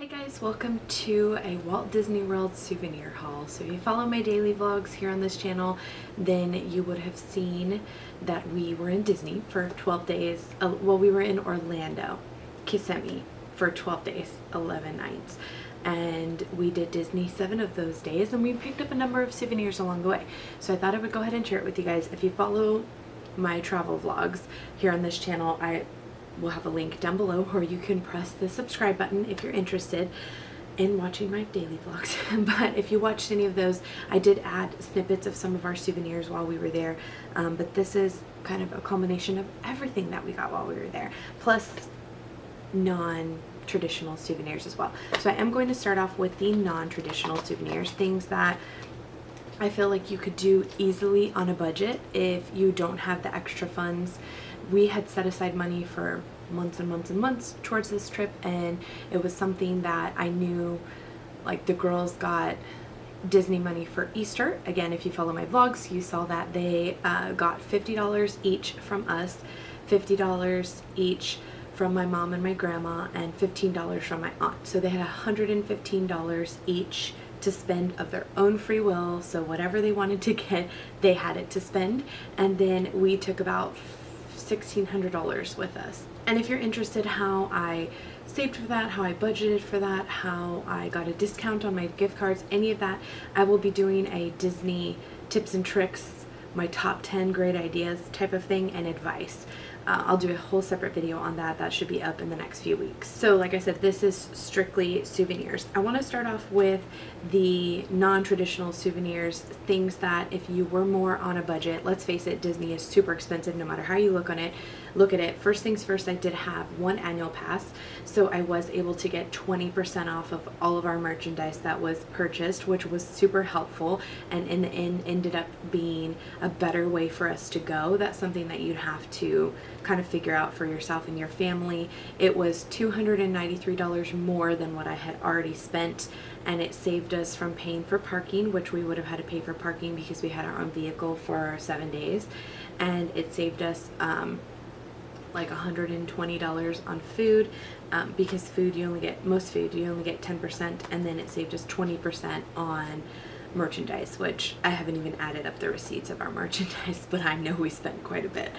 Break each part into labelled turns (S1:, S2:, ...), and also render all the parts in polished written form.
S1: Hey guys, welcome to a Walt Disney World souvenir haul. So if you follow my daily vlogs here on this channel, then you would have seen that we were in Disney for 12 days. Well, we were in Orlando, Kissimmee for 12 days, 11 nights. And we did Disney 7 of those days, and we picked up a number of souvenirs along the way. So I thought I would go ahead and share it with you guys. If you follow my travel vlogs here on this channel, we'll have a link down below, or you can press the subscribe button if you're interested in watching my daily vlogs. But if you watched any of those, I did add snippets of some of our souvenirs while we were there, but this is kind of a culmination of everything that we got while we were there, plus non-traditional souvenirs as well. So I am going to start off with the non-traditional souvenirs, things that I feel like you could do easily on a budget if you don't have the extra funds. We had set aside money for months and months and months towards this trip, and it was something that I knew, like, the girls got Disney money for Easter. Again, if you follow my vlogs, you saw that they got $50 each from us, $50 each from my mom and my grandma, and $15 from my aunt. So they had $115 each to spend of their own free will. So whatever they wanted to get, they had it to spend. And then we took about $1,600 with us. And if you're interested how I saved for that, how I budgeted for that, how I got a discount on my gift cards, any of that, I will be doing a Disney tips and tricks, my top 10 great ideas type of thing, and advice. I'll do a whole separate video on that. That should be up in the next few weeks. So like I said, this is strictly souvenirs. I want to start off with the non-traditional souvenirs, things that if you were more on a budget, let's face it, Disney is super expensive no matter how you look at it. First things first, I did have one annual pass, so I was able to get 20% off of all of our merchandise that was purchased, which was super helpful, and in the end ended up being a better way for us to go. That's something that you'd have to kind of figure out for yourself and your family. It was $293 more than what I had already spent, and it saved us from paying for parking, which we would have had to pay for parking because we had our own vehicle for 7 days, and it saved us like $120 on food, because food you only get 10%, and then it saved us 20% on merchandise, which I haven't even added up the receipts of our merchandise, but I know we spent quite a bit.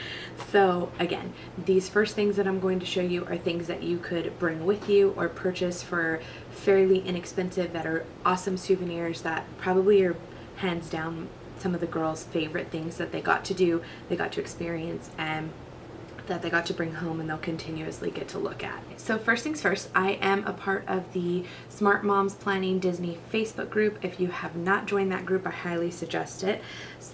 S1: So again, these first things that I'm going to show you are things that you could bring with you or purchase for fairly inexpensive, that are awesome souvenirs that probably are hands down some of the girls' favorite things that they got to do, they got to experience, and that they got to bring home and they'll continuously get to look at. So first things first, I am a part of the Smart Moms Planning Disney Facebook group. If you have not joined that group, I highly suggest it.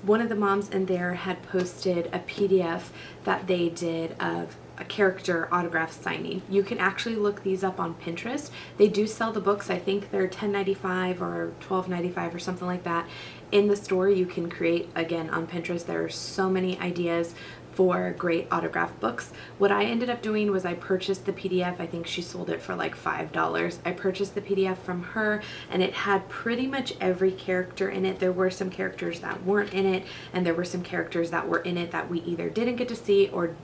S1: One of the moms in there had posted a PDF that they did of a character autograph signing. You can actually look these up on Pinterest. They do sell the books. I think they're $10.95 or $12.95 or something like that. In the store, you can create, again, on Pinterest, there are so many ideas for great autograph books. What I ended up doing was I purchased the PDF. I think she sold it for like $5. I purchased the PDF from her, and it had pretty much every character in it. There were some characters that weren't in it, and there were some characters that were in it that we either didn't get to see or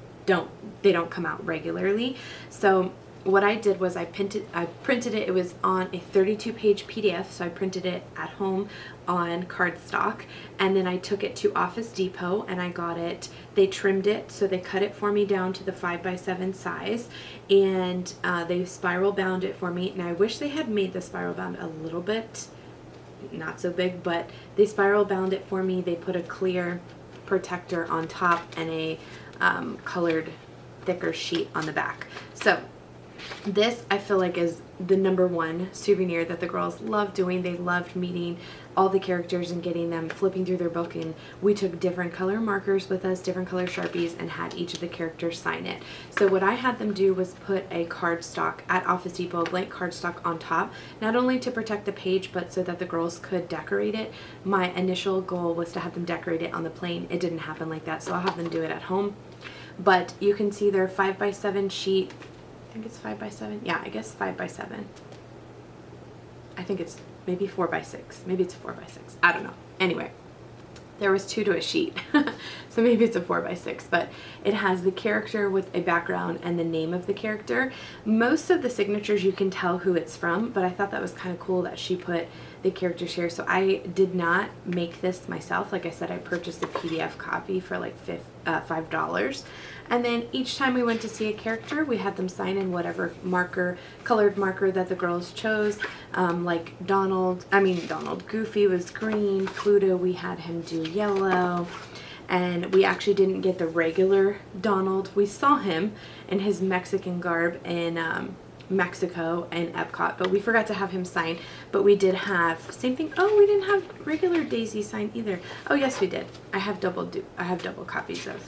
S1: they don't come out regularly. So what I did was I printed it. It was on a 32-page PDF, so I printed it at home on cardstock, and then I took it to Office Depot and I got it. They trimmed it, so they cut it for me down to the 5x7 size, and they spiral bound it for me. And I wish they had made the spiral bound a little bit not so big, but they spiral bound it for me. They put a clear protector on top and a colored thicker sheet on the back. So this, I feel like, is the #1 souvenir that the girls loved doing. They loved meeting all the characters and getting them, flipping through their book, and we took different color markers with us, different color Sharpies, and had each of the characters sign it. So what I had them do was put a cardstock at Office Depot, blank cardstock on top, not only to protect the page, but so that the girls could decorate it. My initial goal was to have them decorate it on the plane. It didn't happen like that, so I'll have them do it at home. But you can see their 5x7 sheet. I think it's 5x7. Yeah, I guess 5x7. I think it's maybe 4x6. Maybe it's 4x6. I don't know. Anyway, There was 2 to a sheet, so maybe it's a 4x6, but it has the character with a background and the name of the character. Most of the signatures you can tell who it's from, but I thought that was kind of cool that she put the characters here. So I did not make this myself. Like I said, I purchased a PDF copy for like $5. And then each time we went to see a character, we had them sign in whatever colored marker that the girls chose. Like Goofy was green, Pluto, we had him do yellow, and we actually didn't get the regular Donald. We saw him in his Mexican garb in Mexico and Epcot, but we forgot to have him sign. But we did have, same thing, oh, we didn't have regular Daisy sign either. Oh yes, we did. I have double copies of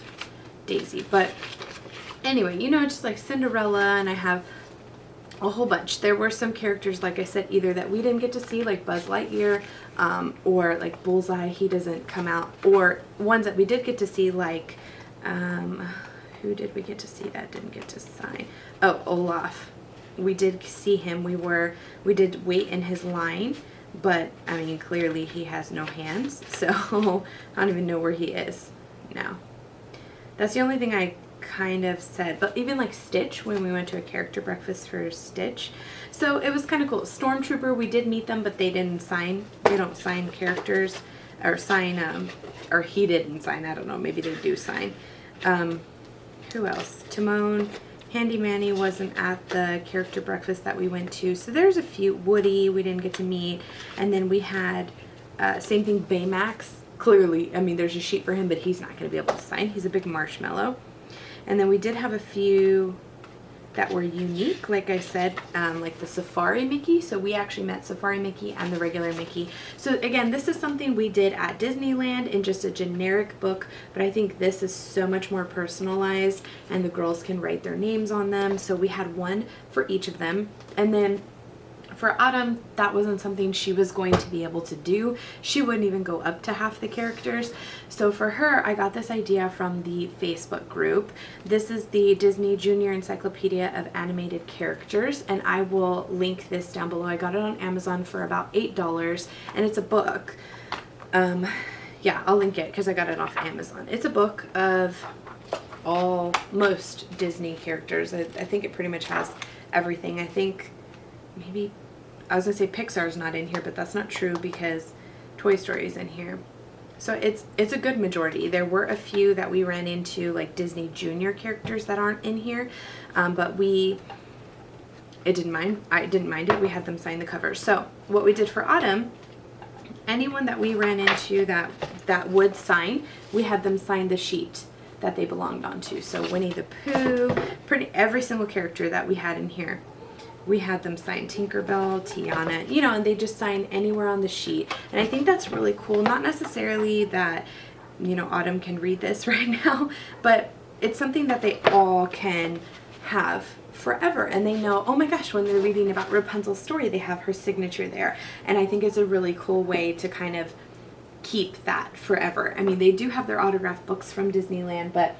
S1: Daisy. But anyway, you know, just like Cinderella, and I have a whole bunch. There were some characters, like I said, either that we didn't get to see, like Buzz Lightyear, or like Bullseye, he doesn't come out, or ones that we did get to see, like who did we get to see that didn't get to sign? Oh, Olaf. We did see him. We did wait in his line, but I mean, clearly he has no hands, so I don't even know where he is now. That's the only thing I kind of said. But even like Stitch, when we went to a character breakfast for Stitch, so it was kind of cool. Stormtrooper, we did meet them, but they didn't sign. They don't sign characters, or sign, or he didn't sign. I don't know. Maybe they do sign. Who else? Timon. Handy Manny wasn't at the character breakfast that we went to. So there's a few. Woody, we didn't get to meet. And then we had, same thing, Baymax. Clearly, I mean, there's a sheet for him, but he's not going to be able to sign. He's a big marshmallow. And then we did have a few that were unique, like I said, like the Safari Mickey. So we actually met Safari Mickey and the regular Mickey. So again, this is something we did at Disneyland in just a generic book, but I think this is so much more personalized, and the girls can write their names on them. So we had one for each of them. And then for Autumn, that wasn't something she was going to be able to do. She wouldn't even go up to half the characters. So for her, I got this idea from the Facebook group. This is the Disney Junior Encyclopedia of Animated Characters, and I will link this down below. I got it on Amazon for about $8, and it's a book. Yeah, I'll link it because I got it off Amazon. It's a book of most Disney characters. I think it pretty much has everything. I think maybe, I was gonna say Pixar's not in here, but that's not true because Toy Story is in here. So it's a good majority. There were a few that we ran into, like Disney Junior characters that aren't in here, but I didn't mind it. We had them sign the cover. So what we did for Autumn, anyone that we ran into that would sign, we had them sign the sheet that they belonged onto. So Winnie the Pooh, every single character that we had in here, we had them sign. Tinkerbell, Tiana, you know, and they just sign anywhere on the sheet. And I think that's really cool. Not necessarily that, you know, Autumn can read this right now, but it's something that they all can have forever. And they know, oh my gosh, when they're reading about Rapunzel's story, they have her signature there. And I think it's a really cool way to kind of keep that forever. I mean, they do have their autographed books from Disneyland, but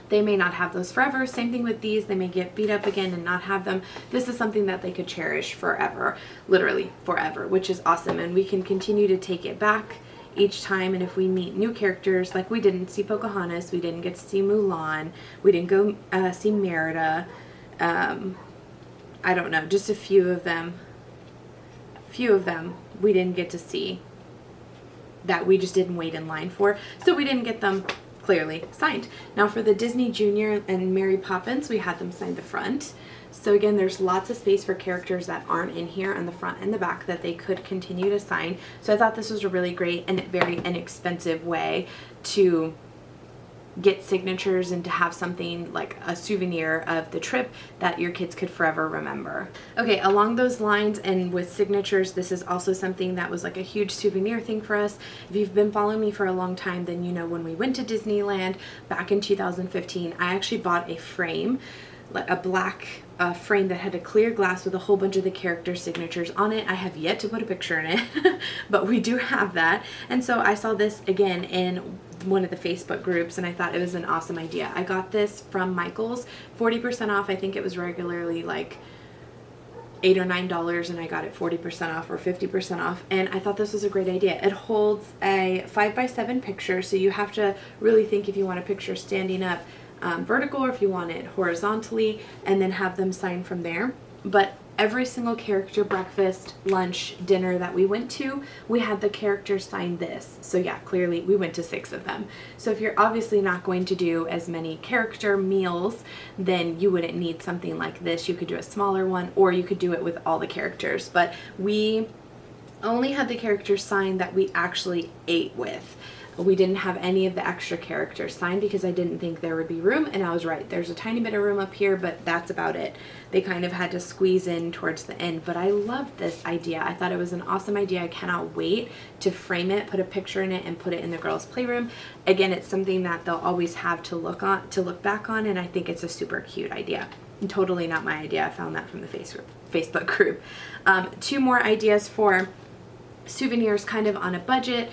S1: they may not have those forever. Same thing with these. They may get beat up again and not have them. This is something that they could cherish forever, literally forever, which is awesome. And we can continue to take it back each time. And if we meet new characters, like we didn't see Pocahontas, we didn't get to see Mulan, we didn't go see Merida, I don't know, just a few of them we didn't get to see, that we just didn't wait in line for. So we didn't get them clearly signed. Now for the Disney Junior and Mary Poppins, we had them sign the front. So again, there's lots of space for characters that aren't in here on the front and the back that they could continue to sign. So I thought this was a really great and very inexpensive way to get signatures and to have something like a souvenir of the trip that your kids could forever remember. Okay, along those lines and with signatures, this is also something that was like a huge souvenir thing for us. If you've been following me for a long time, then you know when we went to Disneyland back in 2015, I actually bought a frame, like a black frame that had a clear glass with a whole bunch of the character signatures on it. I have yet to put a picture in it, but we do have that. And so I saw this again in one of the Facebook groups, and I thought it was an awesome idea. I got this from Michael's, 40% off. I think it was regularly like $8 or $9 and I got it 40% off or 50% off, and I thought this was a great idea. It holds a 5x7 picture, so you have to really think if you want a picture standing up vertical or if you want it horizontally, and then have them sign from there. But every single character breakfast, lunch, dinner that we went to, we had the characters sign this. So yeah, clearly we went to 6 of them. So if you're obviously not going to do as many character meals, then you wouldn't need something like this. You could do a smaller one, or you could do it with all the characters. But we only had the characters signed that we actually ate with. We didn't have any of the extra characters signed because I didn't think there would be room, and I was right. There's a tiny bit of room up here, but that's about it. They kind of had to squeeze in towards the end, but I loved this idea. I thought it was an awesome idea. I cannot wait to frame it, put a picture in it, and put it in the girls' playroom. Again, it's something that they'll always have to look back on, and I think it's a super cute idea. And totally not my idea. I found that from the Facebook group. 2 more ideas for souvenirs kind of on a budget.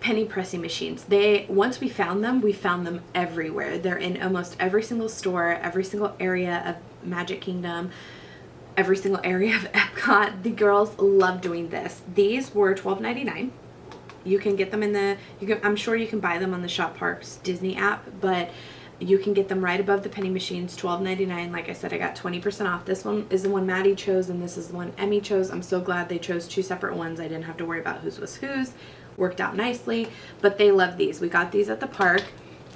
S1: Penny pressing machines. Once we found them everywhere. They're in almost every single store, every single area of Magic Kingdom, every single area of Epcot. The girls love doing this. These were $12.99. You can get them I'm sure you can buy them on the Shop Parks Disney app, but you can get them right above the penny machines, $12.99. Like I said, I got 20% off. This one is the one Maddie chose, and this is the one Emmy chose. I'm so glad they chose 2 separate ones. I didn't have to worry about whose was whose. Worked out nicely, but they love these. We got these at the park,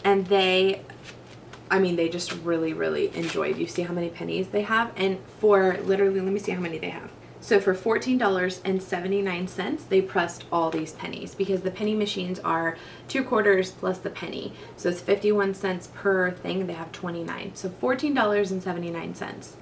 S1: and they just really, really enjoyed. You see how many pennies they have? And for literally, let me see how many they have. So for $14.79, they pressed all these pennies, because the penny machines are 2 quarters plus the penny. So it's 51 cents per thing. They have 29. So $14.79.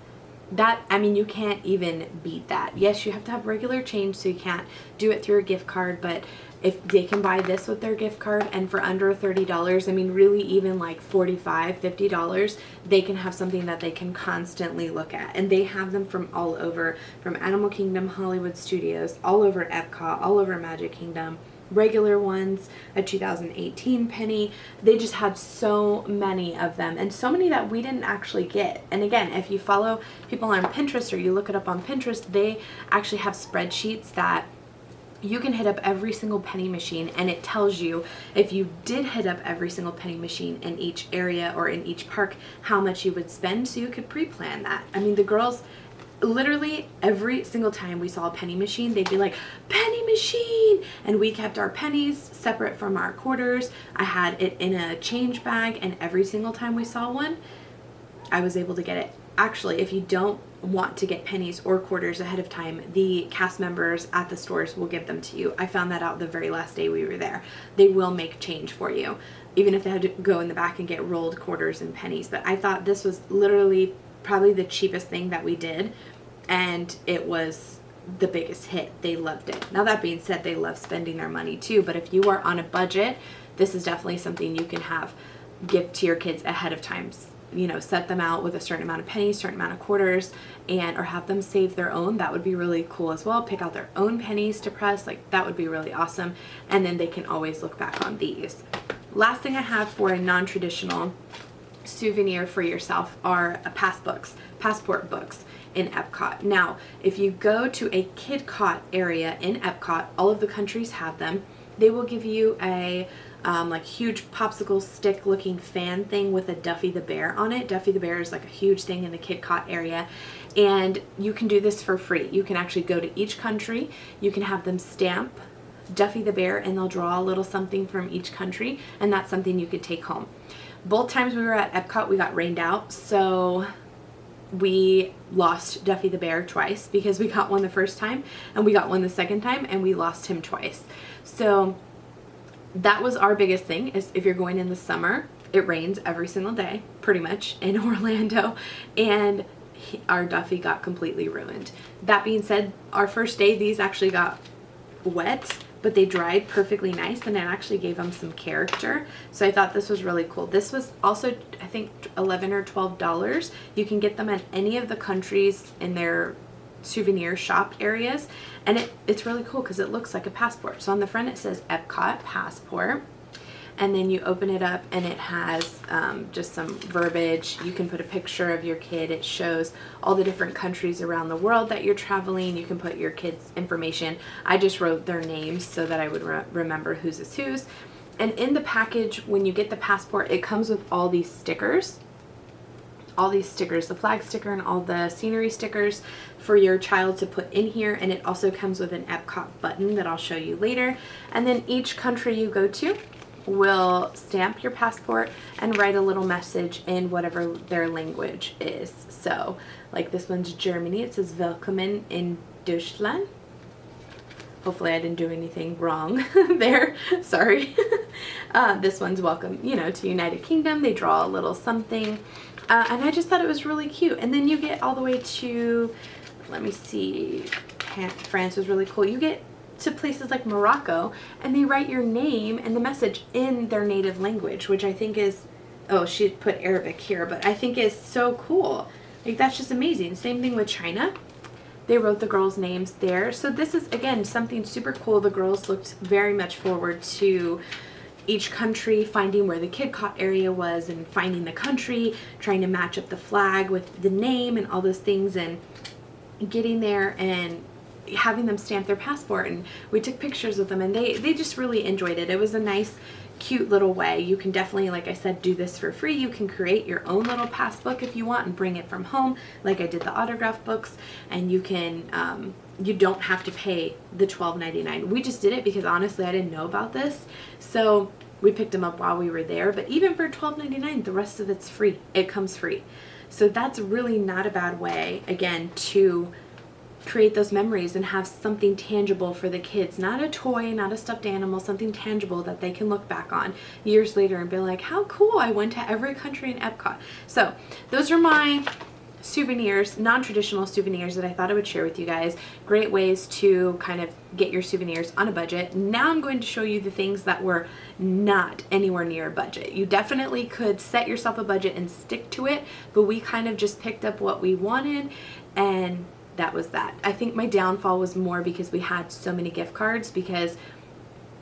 S1: That, you can't even beat that. Yes, you have to have regular change, so you can't do it through a gift card, but if they can buy this with their gift card, and for under $30, really even like $45, $50, they can have something that they can constantly look at. And they have them from all over, from Animal Kingdom, Hollywood Studios, all over Epcot, all over Magic Kingdom. Regular ones, a 2018 penny. They just had so many of them, and so many that we didn't actually get. And again, if you follow people on Pinterest or you look it up on Pinterest, they actually have spreadsheets that you can hit up every single penny machine, and it tells you if you did hit up every single penny machine in each area or in each park, how much you would spend, so you could pre-plan that. The girls, literally every single time we saw a penny machine, they'd be like, penny machine, and we kept our pennies separate from our quarters. I had it in a change bag, and every single time we saw one, I was able to get it. Actually, if you don't want to get pennies or quarters ahead of time, the cast members at the stores will give them to you. I found that out the very last day we were there. They will make change for you, even if they had to go in the back and get rolled quarters and pennies. But I thought this was literally probably the cheapest thing that we did, and it was the biggest hit. They loved it. Now, that being said, they love spending their money too, but if you are on a budget, this is definitely something you can give to your kids ahead of time. Set them out with a certain amount of pennies, certain amount of quarters, or have them save their own. That would be really cool as well. Pick out their own pennies to press. That would be really awesome. And then they can always look back on these. Last thing I have for a non-traditional souvenir for yourself are passport books in Epcot. Now, if you go to a KidCot area in Epcot, all of the countries have them. They will give you a huge popsicle stick looking fan thing with a Duffy the Bear on it. Duffy the Bear is like a huge thing in the KidCot area, and you can do this for free. You can actually go to each country, you can have them stamp Duffy the Bear, and they'll draw a little something from each country, and that's something you could take home. Both times we were at Epcot, we got rained out, so we lost Duffy the Bear twice, because we got one the first time and we got one the second time, and we lost him twice. So that was our biggest thing, is if you're going in the summer, it rains every single day pretty much in Orlando, and our Duffy got completely ruined. That being said, our first day these actually got wet, but they dried perfectly nice, and it actually gave them some character. So I thought this was really cool. This was also, I think, $11 or $12. You can get them at any of the countries in their souvenir shop areas, and it's really cool because it looks like a passport. So on the front it says Epcot Passport, and then you open it up and it has just some verbiage. You can put a picture of your kid. It shows all the different countries around the world that you're traveling. You can put your kids' information. I just wrote their names so that I would remember whose is whose. And in the package, when you get the passport, it comes with all these stickers. All these stickers, the flag sticker and all the scenery stickers for your child to put in here. And it also comes with an Epcot button that I'll show you later. And then each country you go to will stamp your passport and write a little message in whatever their language is. So like this one's Germany. It says Willkommen in Deutschland. Hopefully I didn't do anything wrong there. Sorry. This one's welcome, you know, to United Kingdom. They draw a little something. And I just thought it was really cute. And then you get all the way to, let me see, France was really cool. You get to places like Morocco and they write your name and the message in their native language, which I think is, oh, she put Arabic here, but I think is so cool. Like, that's just amazing. Same thing with China. They wrote the girls' names there. So this is, again, something super cool. The girls looked very much forward to each country, finding where the Kid Cot area was and finding the country, trying to match up the flag with the name and all those things, and getting there and having them stamp their passport. And we took pictures with them and they just really enjoyed it. It was a nice, cute little way. You can definitely, like I said, do this for free. You can create your own little passbook if you want and bring it from home, like I did the autograph books. And you can you don't have to pay the $12.99. We just did it because honestly I didn't know about this, so we picked them up while we were there. But even for $12.99, the rest of it's free. It comes free. So that's really not a bad way, again, to create those memories and have something tangible for the kids. Not a toy, not a stuffed animal, something tangible that they can look back on years later and be like, how cool, I went to every country in Epcot. So those are my souvenirs, non-traditional souvenirs that I thought I would share with you guys. Great ways to kind of get your souvenirs on a budget. Now I'm going to show you the things that were not anywhere near a budget. You definitely could set yourself a budget and stick to it, but we kind of just picked up what we wanted and that was that. I think my downfall was more because we had so many gift cards, because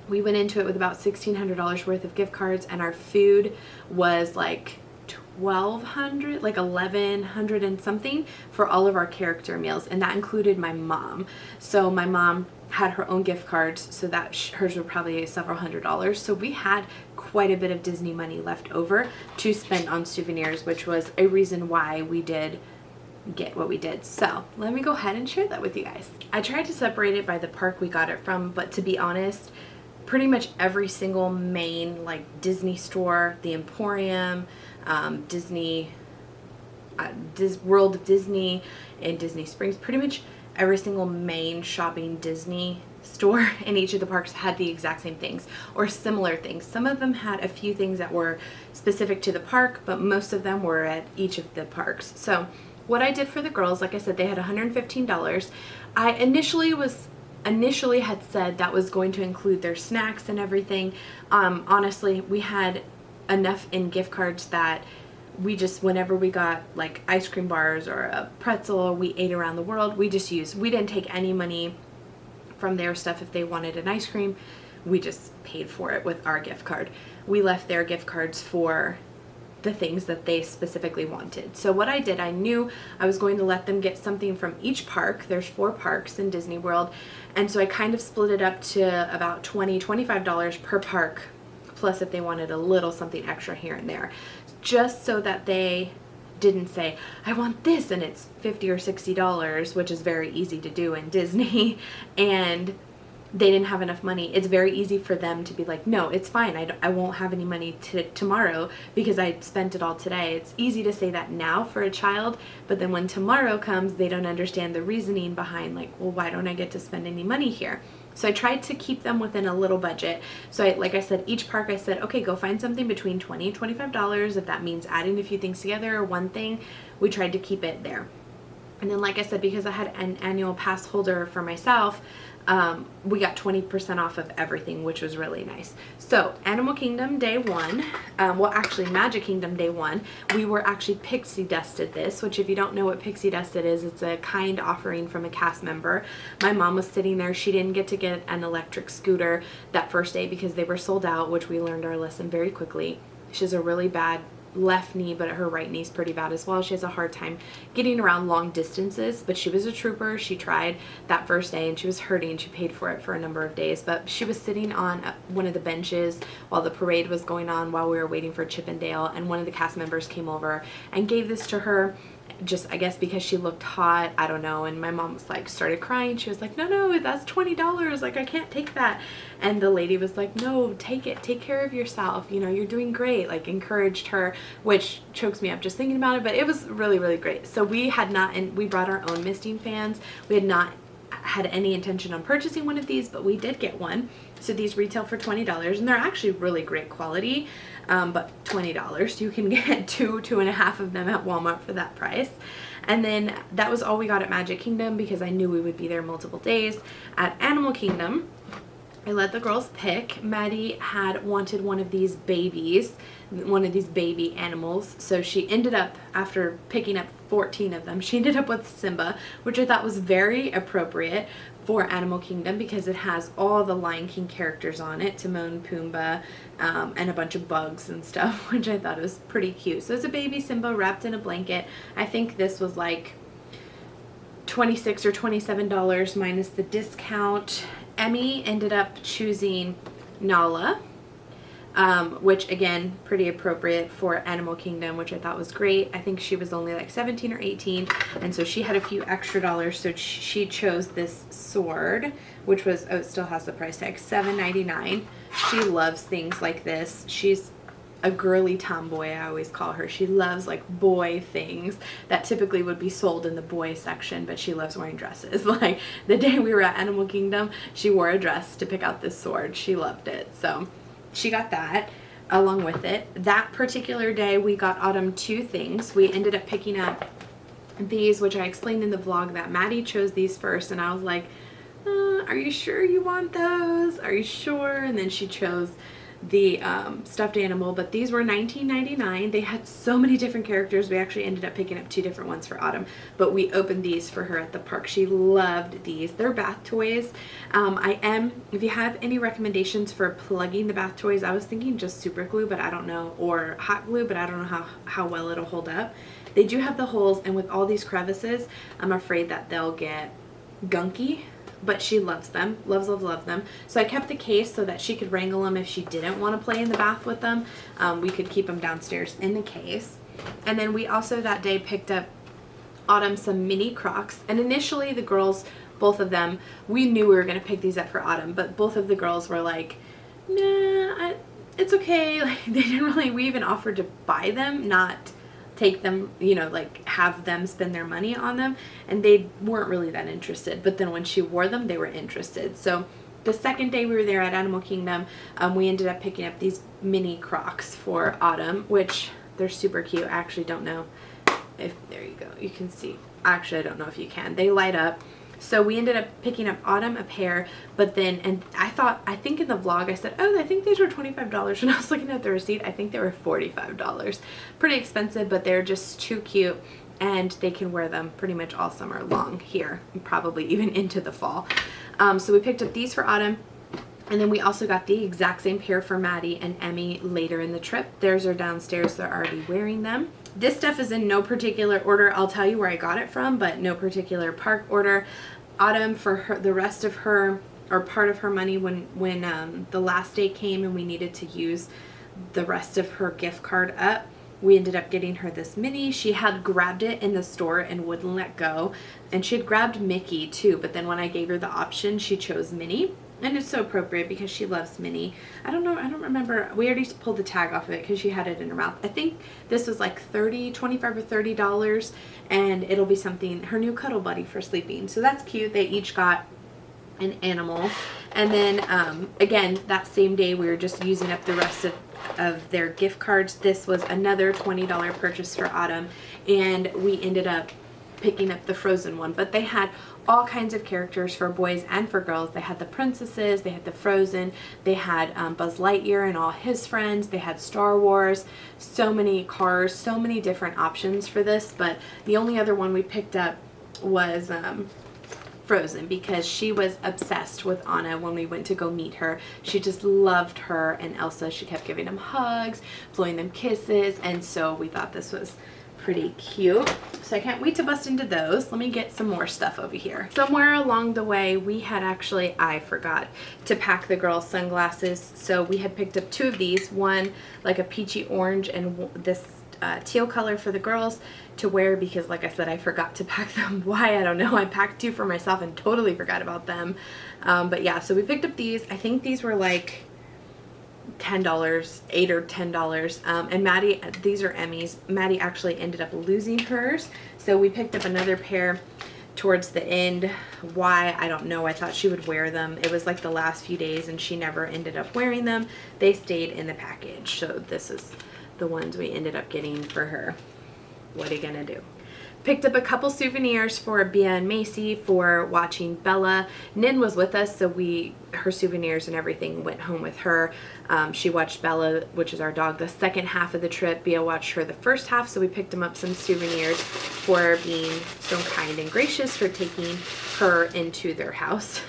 S1: we went into it with about $1,600 worth of gift cards and our food was like $1,200, like $1,100 and something for all of our character meals, and that included my mom. So my mom had her own gift cards, so that hers were probably several $100s. So we had quite a bit of Disney money left over to spend on souvenirs, which was a reason why we did get what we did. So let me go ahead and share that with you guys. I tried to separate it by the park we got it from, but to be honest, pretty much every single main like Disney store, the Emporium, Disney, World of Disney and Disney Springs, pretty much every single main shopping Disney store in each of the parks had the exact same things or similar things. Some of them had a few things that were specific to the park, but most of them were at each of the parks. So what I did for the girls, like I said, they had $115. I initially had said that was going to include their snacks and everything. Honestly, we had enough in gift cards that we just, whenever we got like ice cream bars or a pretzel we ate around the world, we just used, we didn't take any money from their stuff. If they wanted an ice cream, we just paid for it with our gift card. We left their gift cards for the things that they specifically wanted. So what I did, I knew I was going to let them get something from each park. There's 4 parks in Disney World, and so I kind of split it up to about $20-25 per park, plus if they wanted a little something extra here and there, just so that they didn't say, I want this, and it's $50 or $60, which is very easy to do in Disney, and they didn't have enough money. It's very easy for them to be like, no, it's fine, I won't have any money tomorrow because I spent it all today. It's easy to say that now for a child, but then when tomorrow comes, they don't understand the reasoning behind, like, well, why don't I get to spend any money here? So I tried to keep them within a little budget. So like I said, each park I said, okay, go find something between $20 and $25. If that means adding a few things together or one thing, we tried to keep it there. And then, like I said, because I had an annual pass holder for myself, we got 20% off of everything, which was really nice. So Animal Kingdom day one, well, actually Magic Kingdom day one, we were actually pixie dusted this, which if you don't know what pixie dusted is, it's a kind offering from a cast member. My mom was sitting there. She didn't get to get an electric scooter that first day because they were sold out, which we learned our lesson very quickly. She has a really bad left knee, but her right knee's pretty bad as well. She has a hard time getting around long distances, but she was a trooper. She tried that first day and she was hurting. She paid for it for a number of days, but she was sitting on one of the benches while the parade was going on, while we were waiting for Chip and Dale, and one of the cast members came over and gave this to her, just I guess because she looked hot, I don't know. And my mom was like, started crying. She was like, no, that's $20, like I can't take that. And the lady was like, no, take it, take care of yourself, you know, you're doing great, like encouraged her, which chokes me up just thinking about it. But it was really, really great. So we had not, and we brought our own misting fans. We had not had any intention on purchasing one of these, but we did get one. So these retail for $20, and they're actually really great quality. But $20, you can get two and a half of them at Walmart for that price. And then that was all we got at Magic Kingdom because I knew we would be there multiple days. At Animal Kingdom, I let the girls pick. Maddie had wanted one of these babies, one of these baby animals. So she ended up, after picking up 14 of them, she ended up with Simba, which I thought was very appropriate for Animal Kingdom because it has all the Lion King characters on it, Timon, Pumbaa, and a bunch of bugs and stuff, which I thought was pretty cute. So it's a baby Simba wrapped in a blanket. I think this was like $26 or $27 minus the discount. Emmy ended up choosing Nala, which again, pretty appropriate for Animal Kingdom, which I thought was great. I think she was only like 17 or 18, and so she had a few extra dollars, so she chose this sword, which was, oh, it still has the price tag, $7.99. She loves things like this. She's a girly tomboy, I always call her. She loves like boy things that typically would be sold in the boy section, but she loves wearing dresses. Like the day we were at Animal Kingdom, she wore a dress to pick out this sword. She loved it. So she got that along with it. That particular day we got Autumn two things. We ended up picking up these, which I explained in the vlog that Maddie chose these first, and I was like, are you sure you want those? Are you sure? And then she chose the stuffed animal, but these were $19.99. They had so many different characters. We actually ended up picking up two different ones for Autumn, but we opened these for her at the park. She loved these. They're bath toys. If you have any recommendations for plugging the bath toys, I was thinking just super glue, but I don't know, or hot glue, but I don't know how well it'll hold up. They do have the holes, and with all these crevices, I'm afraid that they'll get gunky, but she loves them, loves them. So I kept the case so that she could wrangle them if she didn't want to play in the bath with them. We could keep them downstairs in the case. And then we also that day picked up Autumn some mini Crocs, and initially the girls, both of them, we knew we were going to pick these up for Autumn, but both of the girls were like, nah, it's okay. Like they didn't really, we even offered to buy them, not take them, you know, like have them spend their money on them, and they weren't really that interested. But then when she wore them, they were interested. So the second day we were there at Animal Kingdom, we ended up picking up these mini Crocs for Autumn, which they're super cute. I actually don't know if, there you go, you can see. Actually, I don't know if you can. They light up. So we ended up picking up Autumn a pair, but then, and I think in the vlog I said, oh, I think these were $25. When I was looking at the receipt, I think they were $45. Pretty expensive, but they're just too cute, and they can wear them pretty much all summer long here, probably even into the fall. So we picked up these for Autumn, and then we also got the exact same pair for Maddie and Emmy later in the trip. Theirs are downstairs. They're already wearing them. This stuff is in no particular order. I'll tell you where I got it from, but no particular park order. Autumn, for her, the rest of her, or part of her money when the last day came and we needed to use the rest of her gift card up, we ended up getting her this mini. She had grabbed it in the store and wouldn't let go. And she had grabbed Mickey too, but then when I gave her the option, she chose Minnie. And it's so appropriate because she loves Minnie. I don't know, I don't remember. We already pulled the tag off of it because she had it in her mouth. I think this was like $25 or $30, and it'll be something, her new cuddle buddy for sleeping. So that's cute. They each got an animal. And then again, that same day we were just using up the rest of their gift cards. This was another $20 purchase for Autumn, and we ended up picking up the Frozen one, but they had all kinds of characters for boys and for girls. They had the princesses, they had the Frozen, they had Buzz Lightyear and all his friends, they had Star Wars, so many cars, so many different options for this. But the only other one we picked up was Frozen, because she was obsessed with Anna when we went to go meet her. She just loved her and Elsa. She kept giving them hugs, blowing them kisses, and so we thought this was pretty cute. So I can't wait to bust into those. Let me get some more stuff over here. Somewhere along the way we had I forgot to pack the girls' sunglasses, so we had picked up 2 of these, one like a peachy orange and this teal color for the girls to wear, because like I said, I forgot to pack them. Why, I don't know. I packed 2 for myself and totally forgot about them. But yeah, so we picked up these. I think these were like $10, $8 or $10. And Maddie, these are Emmy's. Maddie actually ended up losing hers, so we picked up another pair towards the end. Why, I don't know. I thought she would wear them. It was like the last few days and she never ended up wearing them. They stayed in the package, so this is the ones we ended up getting for her. What are you gonna do? Picked up a couple souvenirs for Bea and Macy for watching Bella. Nin was with us, so her souvenirs and everything went home with her. She watched Bella, which is our dog, the second half of the trip. Bea watched her the first half, so we picked them up some souvenirs for being so kind and gracious for taking her into their house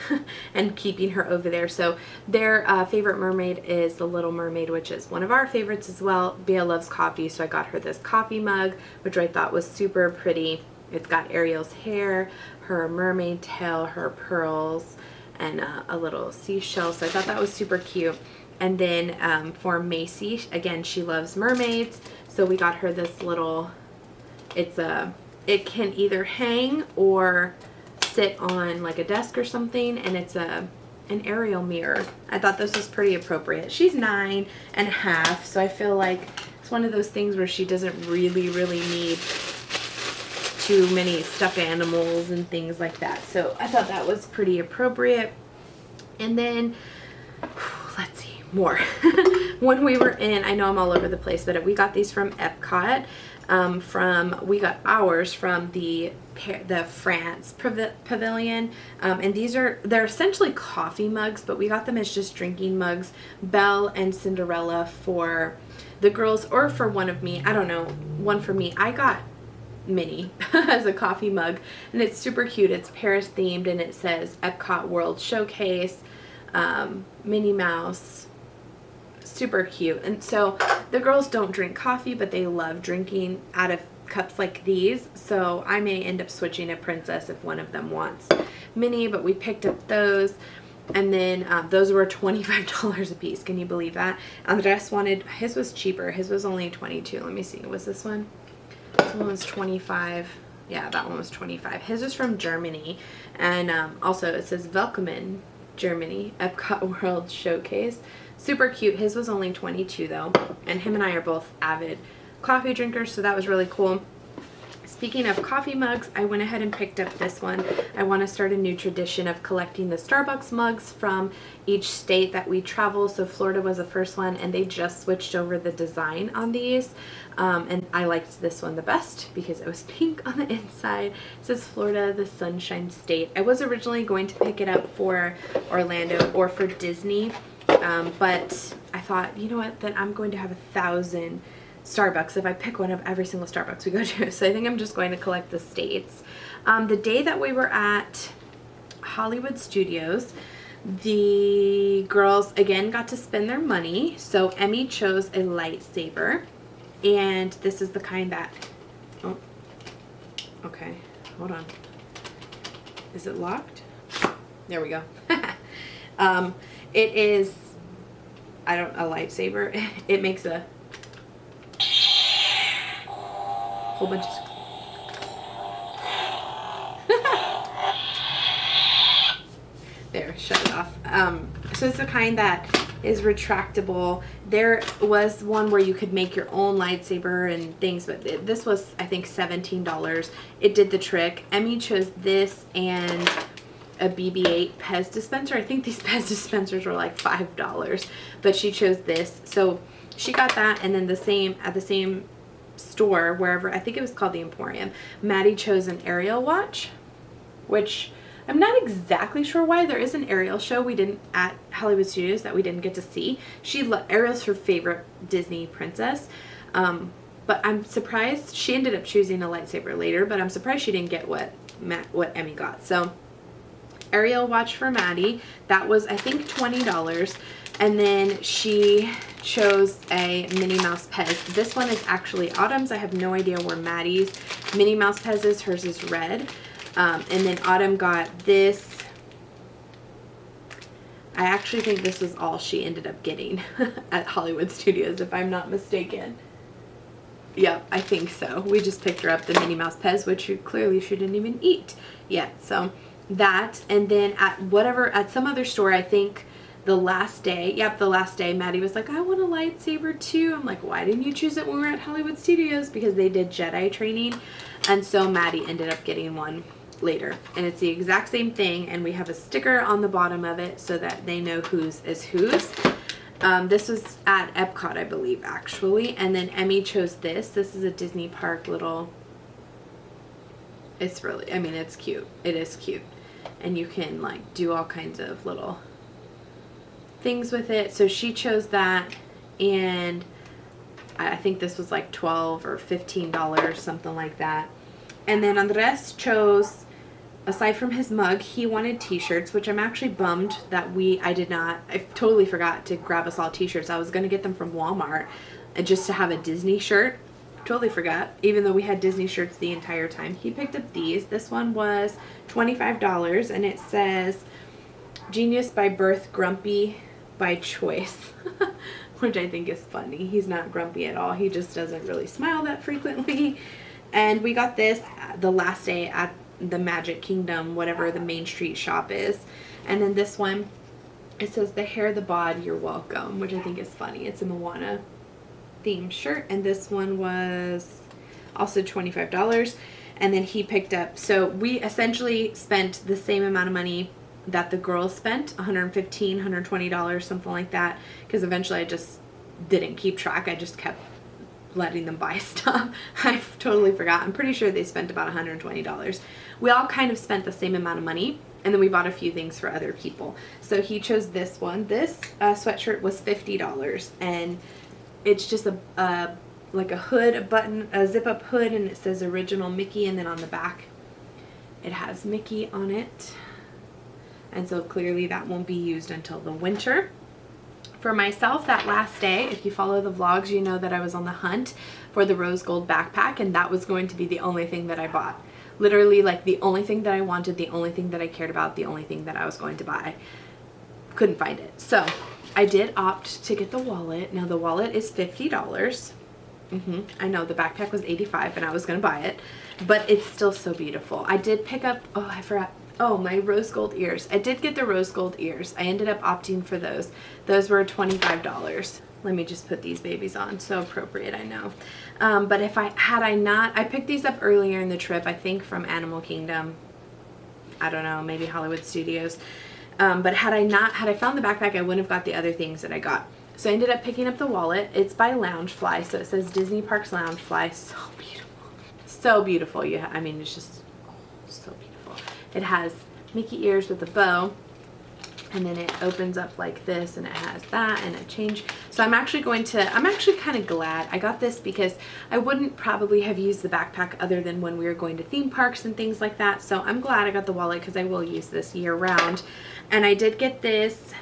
S1: and keeping her over there. So their favorite mermaid is the Little Mermaid, which is one of our favorites as well. Bea loves coffee, so I got her this coffee mug, which I thought was super pretty. It's got Ariel's hair, her mermaid tail, her pearls, and a little seashell, so I thought that was super cute. And then for Macy, again, she loves mermaids, so we got her this little, it can either hang or sit on like a desk or something, and it's an Ariel mirror. I thought this was pretty appropriate. She's 9.5, so I feel like it's one of those things where she doesn't really need too many stuffed animals and things like that. So I thought that was pretty appropriate. And then, let's see, more. When we were in, I know I'm all over the place, but we got these from Epcot. We got ours from the France pavilion, and they're essentially coffee mugs, but we got them as just drinking mugs. Belle and Cinderella for the girls, or for one of me, I don't know, one for me. I got Minnie as a coffee mug, and it's super cute. It's Paris themed, and it says Epcot World Showcase, Minnie Mouse. Super cute. And so the girls don't drink coffee, but they love drinking out of cups like these, so I may end up switching a princess if one of them wants Minnie, but we picked up those. And then those were $25 a piece. Can you believe that? Andres wanted, his was cheaper. His was only $22. Let me see. Was this one? This one was $25. Yeah, that one was $25. His was from Germany. And also it says Willkommen Germany, Epcot World Showcase. Super cute. His was only $22 though. And him and I are both avid coffee drinkers, so that was really cool. Speaking of coffee mugs, I went ahead and picked up this one. I want to start a new tradition of collecting the Starbucks mugs from each state that we travel. So Florida was the first one, and they just switched over the design on these. And I liked this one the best because it was pink on the inside. It says Florida, the Sunshine State. I was originally going to pick it up for Orlando or for Disney, but I thought, you know what, then I'm going to have 1,000 Starbucks if I pick one of every single Starbucks we go to. So I think I'm just going to collect the states. The day that we were at Hollywood Studios, the girls again got to spend their money. So Emmy chose a lightsaber, and this is the kind that, oh, okay, hold on. Is it locked? There we go. It is, a lightsaber. It makes a whole bunch of there, shut it off. So it's the kind that is retractable. There was one where you could make your own lightsaber and things, but this was, I think, $17. It did the trick. Emmy chose this and a BB-8 Pez dispenser. I think these Pez dispensers were like $5, but she chose this. So she got that, and then at the same store, wherever, I think it was called the Emporium, Maddie chose an Ariel watch, which I'm not exactly sure why. There is an Ariel show we didn't at Hollywood Studios that we didn't get to see. Ariel's her favorite Disney princess. But I'm surprised she ended up choosing a lightsaber later, but I'm surprised she didn't get what Emmy got. So Ariel watch for Maddie. That was, I think, $20. And then she chose a Minnie Mouse Pez. This one is actually Autumn's. I have no idea where Maddie's Minnie Mouse Pez is. Hers is red. And then Autumn got this. I actually think this was all she ended up getting at Hollywood Studios, if I'm not mistaken. Yep, I think so. We just picked her up the Minnie Mouse Pez, which clearly she didn't even eat yet. So that, and then at some other store, I think the last day, Maddie was like, I want a lightsaber too. I'm like, why didn't you choose it when we were at Hollywood Studios? Because they did Jedi training. And so Maddie ended up getting one later. And it's the exact same thing. And we have a sticker on the bottom of it so that they know whose is whose. This was at Epcot, I believe, actually. And then Emmy chose this. This is a Disney park little, it's really, I mean, it's cute. It is cute. And you can like do all kinds of little things with it. So she chose that, and I think this was like $12 or $15, something like that. And then Andres chose, aside from his mug, he wanted t-shirts, which I'm actually bummed that I totally forgot to grab us all t-shirts. I was going to get them from Walmart just to have a Disney shirt. Totally forgot, even though we had Disney shirts the entire time. He picked up these. This one was $25, and it says, Genius by birth, grumpy by choice, which I think is funny. He's not grumpy at all. He just doesn't really smile that frequently. And we got this the last day at the Magic Kingdom, whatever the Main Street shop is. And then this one, it says, the hair, the bod, you're welcome, which I think is funny. It's a Moana themed shirt. And this one was also $25. And then he picked up, so we essentially spent the same amount of money that the girls spent, $115, $120, something like that, because eventually I just didn't keep track. I just kept letting them buy stuff. I totally forgot. I'm pretty sure they spent about $120. We all kind of spent the same amount of money, and then we bought a few things for other people. So he chose this one. This sweatshirt was $50, and it's just like a hood, a button, a zip-up hood, and it says Original Mickey, and then on the back it has Mickey on it. And so clearly that won't be used until the winter. For myself, that last day, if you follow the vlogs, you know that I was on the hunt for the rose gold backpack, and that was going to be the only thing that I bought. Literally, like, the only thing that I wanted, the only thing that I cared about, the only thing that I was going to buy. Couldn't find it. So I did opt to get the wallet. Now the wallet is $50. I know the backpack was $85 and I was going to buy it, but it's still so beautiful. I did pick up, oh, I forgot. Oh, my rose gold ears. I did get the rose gold ears. I ended up opting for those. Those were $25. Let me just put these babies on. So appropriate, I know. But if I picked these up earlier in the trip, I think from Animal Kingdom. I don't know, maybe Hollywood Studios. But had I found the backpack, I wouldn't have got the other things that I got. So I ended up picking up the wallet. It's by Loungefly, so it says Disney Parks Loungefly. So beautiful. So beautiful. I mean, it's just so beautiful. It has Mickey ears with a bow, and then it opens up like this, and it has that and a change. So I'm actually kind of glad I got this, because I wouldn't probably have used the backpack other than when we were going to theme parks and things like that. So I'm glad I got the wallet, because I will use this year round. And I did get this,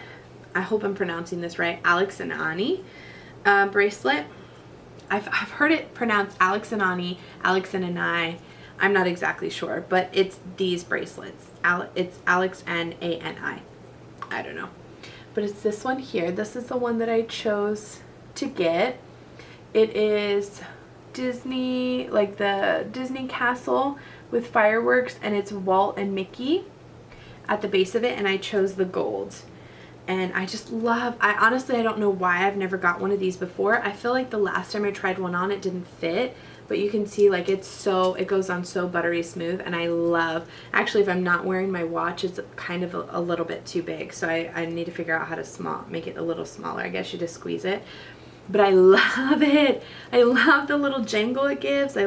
S1: I hope I'm pronouncing this right, Alex and Ani bracelet. I've heard it pronounced Alex and Ani, Alex and Anai. I'm not exactly sure, but it's these bracelets. It's Alex and A-N-I. I don't know. But it's this one here. This is the one that I chose to get. It is Disney, like the Disney castle with fireworks, and it's Walt and Mickey at the base of it, and I chose the gold. And I just love, honestly, I don't know why I've never got one of these before. I feel like the last time I tried one on, it didn't fit. But you can see, like, it goes on so buttery smooth, and I love, actually, if I'm not wearing my watch, it's kind of a little bit too big, so I need to figure out how to make it a little smaller. I guess you just squeeze it. but I love it. I love the little jangle it gives. I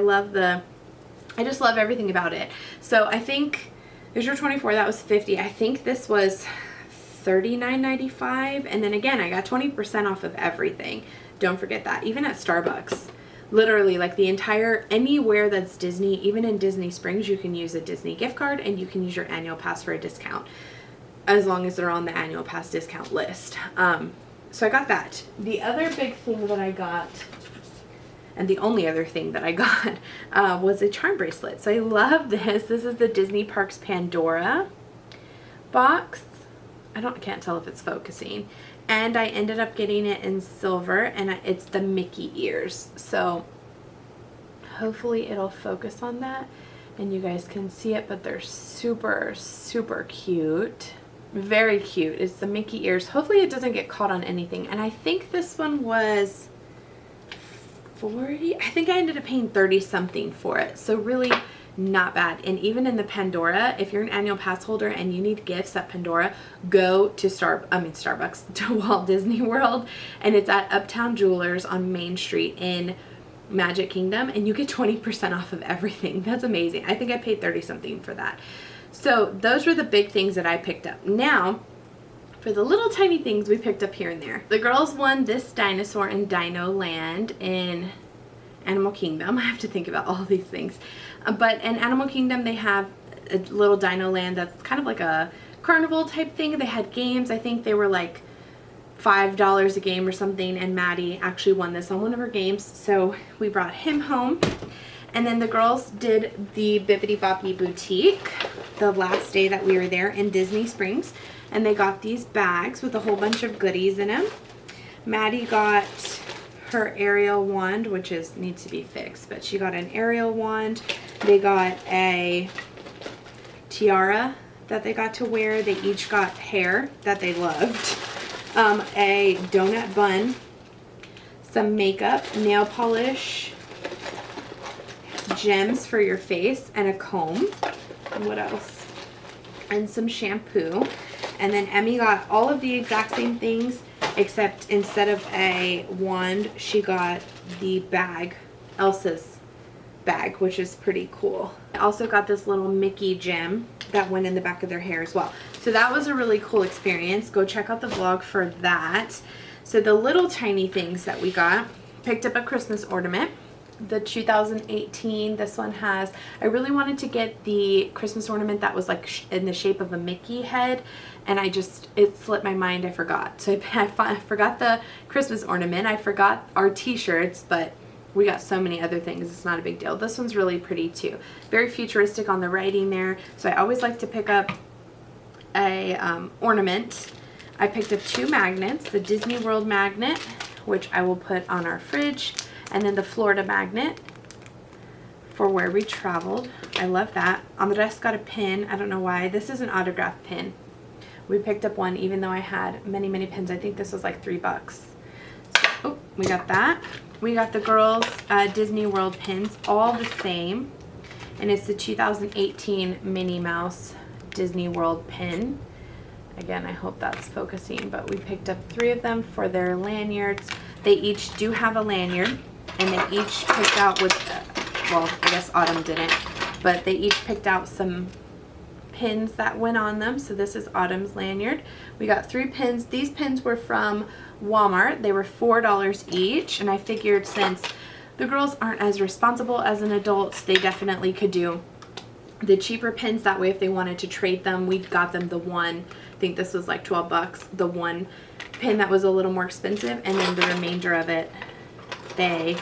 S1: just love everything about it. So I think there's your 24, that was 50. I think this was $39.95, and then again I got 20% off of everything. Don't forget that. Even at Starbucks, literally, like the entire, anywhere that's Disney, even in Disney Springs, you can use a Disney gift card and you can use your annual pass for a discount, as long as they're on the annual pass discount list. So I got that. The other big thing that I got, and the only other thing that I got, was a charm bracelet. So I love this. This is the Disney Parks Pandora box. I can't tell if it's focusing. And I ended up getting it in silver, and it's the Mickey ears. So hopefully it'll focus on that and you guys can see it, but they're super, super cute. Very cute. It's the Mickey ears. Hopefully it doesn't get caught on anything. And I think this one was 40. I think I ended up paying 30 something for it. So really not bad. And even in the Pandora, if you're an annual pass holder and you need gifts at Pandora, go to Starbucks, to Walt Disney World, and it's at Uptown Jewelers on Main Street in Magic Kingdom, and you get 20% off of everything. That's amazing. I think I paid 30 something for that. So those were the big things that I picked up. Now, for the little tiny things we picked up here and there. The girls won this dinosaur in Dino Land in Animal Kingdom. I have to think about all these things. But in Animal Kingdom, they have a little Dino Land that's kind of like a carnival type thing. They had games. I think they were like $5 a game or something, and Maddie actually won this on one of her games, so we brought him home. And then the girls did the Bibbidi Boppy Boutique the last day that we were there in Disney Springs, and they got these bags with a whole bunch of goodies in them. Maddie got her Ariel wand, which needs to be fixed, but she got an Ariel wand. They got a tiara that they got to wear. They each got hair that they loved, a donut bun, some makeup, nail polish, gems for your face, and a comb. What else? And some shampoo. And then Emmy got all of the exact same things, except instead of a wand, she got the bag, Elsa's bag, which is pretty cool. I also got this little Mickey gem that went in the back of their hair as well. So that was a really cool experience. Go check out the vlog for that. So the little tiny things that we got, picked up a Christmas ornament. The 2018, this one has, I really wanted to get the Christmas ornament that was like in the shape of a Mickey head, and it slipped my mind, I forgot. So I forgot the Christmas ornament, I forgot our t-shirts, but we got so many other things, it's not a big deal. This one's really pretty too. Very futuristic on the writing there, so I always like to pick up a ornament. I picked up 2 magnets, the Disney World magnet, which I will put on our fridge, and then the Florida magnet for where we traveled. I love that. Andres got a pin. I don't know why. This is an autograph pin. We picked up one even though I had many, many pins. I think this was like $3. So, oh, we got that. We got the girls' Disney World pins, all the same. And it's the 2018 Minnie Mouse Disney World pin. Again, I hope that's focusing, but we picked up 3 of them for their lanyards. They each do have a lanyard, and they each picked out with, well, I guess Autumn didn't, but they each picked out some pins that went on them. So this is Autumn's lanyard. We got 3 pins. These pins were from Walmart. They were $4 each, and I figured since the girls aren't as responsible as an adult, they definitely could do the cheaper pins. That way if they wanted to trade them, we got them the one, I think this was like 12 bucks, the one pin that was a little more expensive, and then the remainder of it they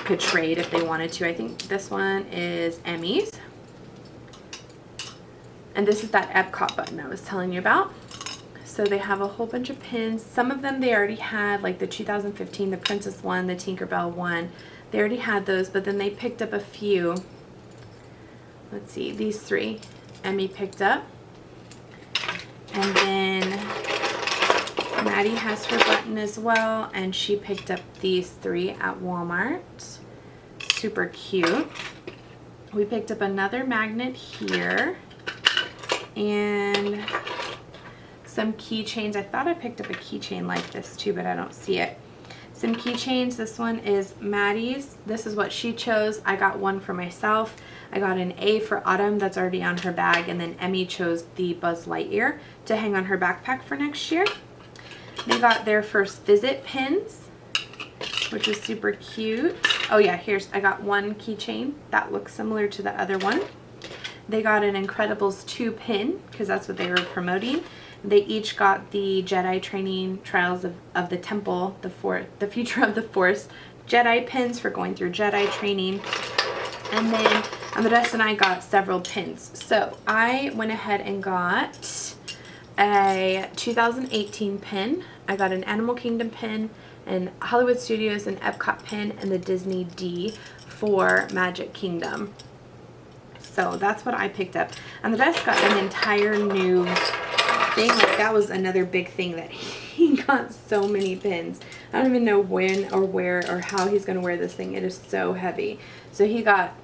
S1: could trade if they wanted to. I think this one is Emmy's, and this is that Epcot button I was telling you about. So they have a whole bunch of pins. Some of them they already had, like the 2015, the Princess one, the Tinkerbell one, they already had those, but then they picked up a few. Let's see, these 3 Emmy picked up, and then Maddie has her button as well, and she picked up these 3 at Walmart. Super cute. We picked up another magnet here and some keychains. I thought I picked up a keychain like this too, but I don't see it. Some keychains. This one is Maddie's. This is what she chose. I got one for myself. I got an A for Autumn that's already on her bag, and then Emmy chose the Buzz Lightyear to hang on her backpack for next year. They got their first visit pins, which is super cute. Oh yeah, I got one keychain that looks similar to the other one. They got an Incredibles 2 pin because that's what they were promoting. They each got the Jedi training trials of the temple, the future of the Force Jedi pins for going through Jedi training. And then Andres and I got several pins. So I went ahead and got a 2018 pin. I got an Animal Kingdom pin, and Hollywood Studios and Epcot pin, and the Disney D for Magic Kingdom. So that's what I picked up. And the rest got an entire new thing. Like, that was another big thing, that he got so many pins. I don't even know when or where or how he's going to wear this thing. It is so heavy. So he got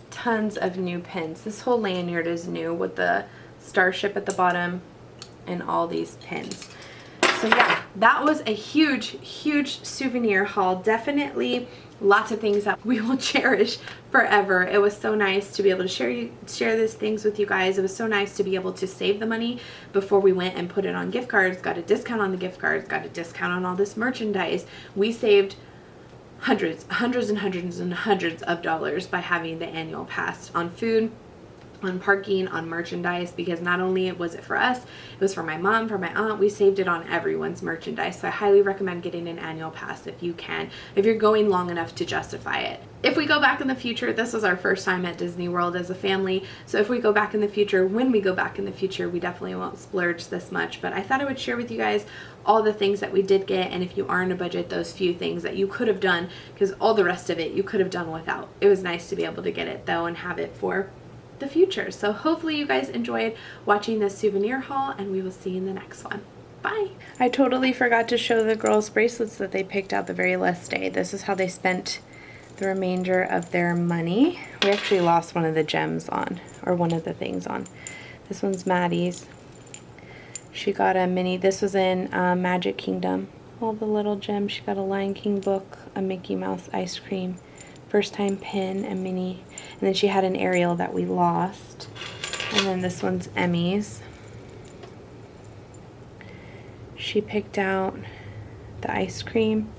S1: tons of new pins. This whole lanyard is new with the starship at the bottom and all these pins. So yeah, that was a huge souvenir haul. Definitely lots of things that we will cherish forever. It was so nice to be able to share these things with you guys. It was so nice to be able to save the money before we went and put it on gift cards. Got a discount on the gift cards, got a discount on all this merchandise. We saved hundreds of dollars by having the annual pass on food, on parking, on merchandise, because not only was it for us, it was for my mom, for my aunt. We saved it on everyone's merchandise. So I highly recommend getting an annual pass if you can, if you're going long enough to justify it. If we go back in the future, this was our first time at Disney World as a family. So if we go back in the future, when we go back in the future, we definitely won't splurge this much. But I thought I would share with you guys all the things that we did get, and if you are on a budget, those few things that you could have done, because all the rest of it you could have done without. It was nice to be able to get it though and have it for the future. So hopefully you guys enjoyed watching this souvenir haul, and we will see you in the next one. Bye. I totally forgot to show the girls' bracelets that they picked out the very last day. This is how they spent the remainder of their money. We actually lost one of the gems on, or one of the things on. This one's Maddie's. She got a mini, this was in Magic Kingdom. All the little gems. She got a Lion King book, a Mickey Mouse ice cream, first time pin, a mini, and then she had an Ariel that we lost. And then this one's Emmy's. She picked out the ice cream,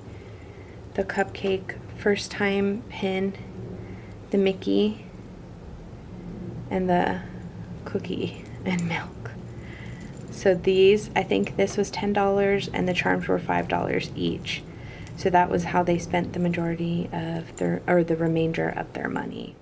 S1: the cupcake, first time pin, the Mickey, and the cookie and milk. So these, I think this was $10 and the charms were $5 each. So that was how they spent the majority of the remainder of their money.